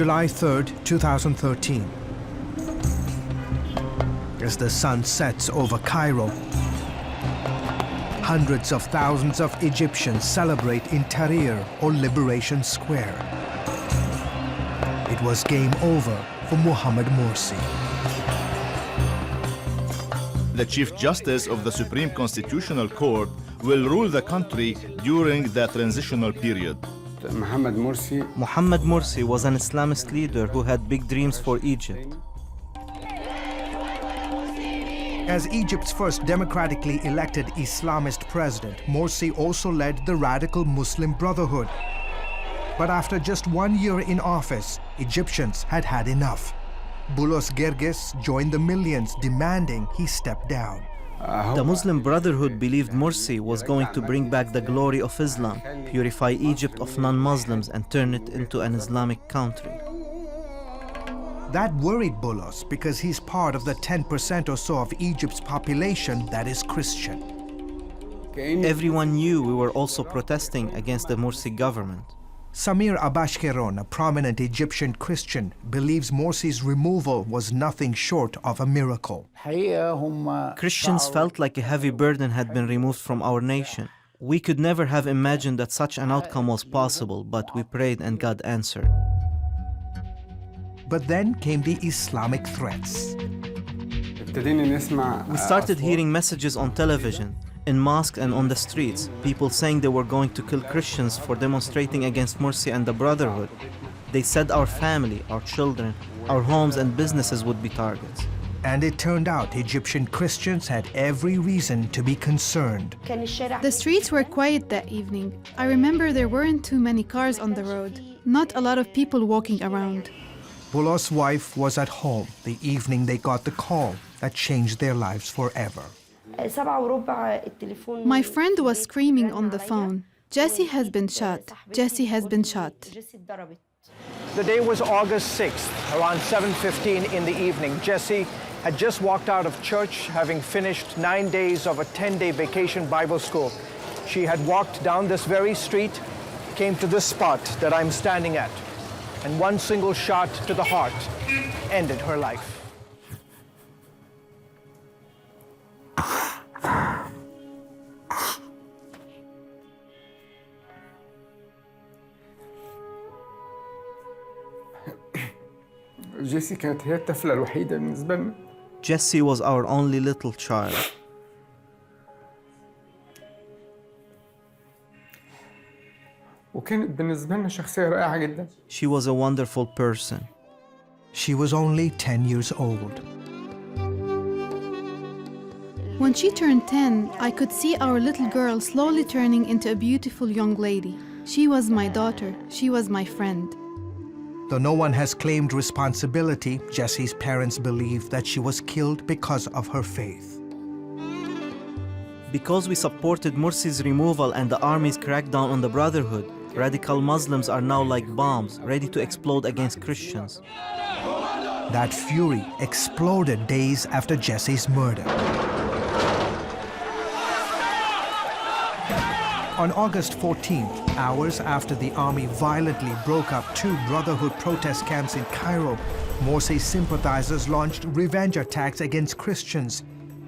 July 3rd, 2013. As the sun sets over Cairo, hundreds of thousands of Egyptians celebrate in Tahrir or Liberation Square. It was game over for Mohamed Morsi. The Chief Justice of the Supreme Constitutional Court will rule the country during the transitional period. Mohamed Morsi was an Islamist leader who had big dreams for Egypt. As Egypt's first democratically elected Islamist president, Morsi also led the radical Muslim Brotherhood. But after just 1 year in office, Egyptians had had enough. Georgas joined the millions demanding he step down. The Muslim Brotherhood believed Morsi was going to bring back the glory of Islam, purify Egypt of non-Muslims and turn it into an Islamic country. That worried Boulos because he's part of the 10% or so of Egypt's population that is Christian. Everyone knew we were also protesting against the Morsi government. Samir Abashkeron, a prominent Egyptian Christian, believes Morsi's removal was nothing short of a miracle. Christians felt like a heavy burden had been removed from our nation. We could never have imagined that such an outcome was possible, but we prayed and God answered. But then came the Islamic threats. We started hearing messages on television, in mosques and on the streets, people saying they were going to kill Christians for demonstrating against Morsi and the Brotherhood. They said our family, our children, our homes and businesses would be targets. And it turned out Egyptian Christians had every reason to be concerned. The streets were quiet that evening. I remember there weren't too many cars on the road, not a lot of people walking around. Boulos' wife was at home the evening they got the call that changed their lives forever. My friend was screaming on the phone, "Jesse has been shot. Jesse has been shot." The day was August 6th, around 7:15 in the evening. Jesse had just walked out of church, having finished 9 days of a 10-day vacation Bible school. She had walked down this very street, came to this spot that I'm standing at, and one single shot to the heart ended her life. Jessie was our only little child. She was a wonderful person. She was only 10 years old. When she turned 10, I could see our little girl slowly turning into a beautiful young lady. She was my daughter. She was my friend. Though no one has claimed responsibility, Jessie's parents believe that she was killed because of her faith. Because we supported Morsi's removal and the army's crackdown on the Brotherhood, radical Muslims are now like bombs, ready to explode against Christians. That fury exploded days after Jessie's murder. On August 14th, hours after the army violently broke up 2 Brotherhood protest camps in Cairo, Morsi sympathizers launched revenge attacks against Christians.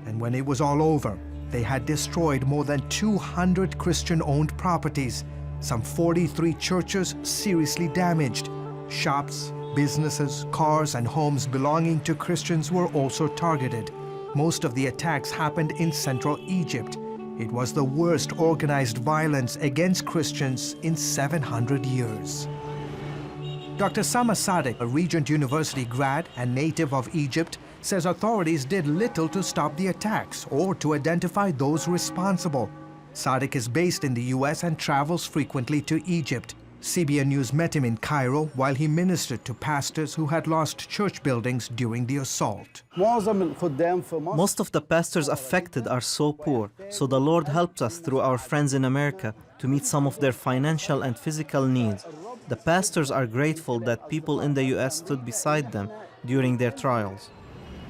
And when it was all over, they had destroyed more than 200 Christian-owned properties, some 43 churches seriously damaged. Shops, businesses, cars, and homes belonging to Christians were also targeted. Most of the attacks happened in central Egypt. It was the worst organized violence against Christians in 700 years. Dr. Sama Sadek, a Regent University grad and native of Egypt, says authorities did little to stop the attacks or to identify those responsible. Sadek is based in the US and travels frequently to Egypt. CBN News met him in Cairo while he ministered to pastors who had lost church buildings during the assault. Most of the pastors affected are so poor, so the Lord helped us through our friends in America to meet some of their financial and physical needs. The pastors are grateful that people in the US stood beside them during their trials.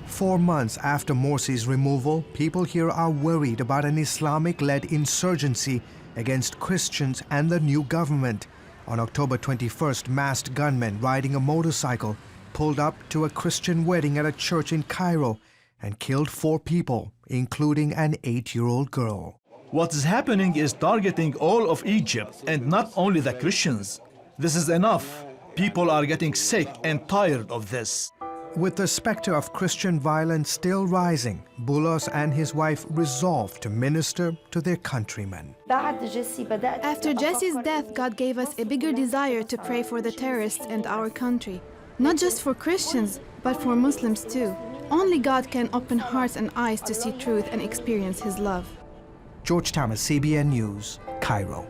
4 months after Morsi's removal, people here are worried about an Islamic-led insurgency against Christians and the new government. On October 21st, masked gunmen riding a motorcycle pulled up to a Christian wedding at a church in Cairo and killed 4 people, including an 8-year-old girl. What is happening is targeting all of Egypt and not only the Christians. This is enough. People are getting sick and tired of this. With the specter of Christian violence still rising, Boulos and his wife resolved to minister to their countrymen. After Jesse's death, God gave us a bigger desire to pray for the terrorists and our country. Not just for Christians, but for Muslims too. Only God can open hearts and eyes to see truth and experience His love. George Thomas, CBN News, Cairo.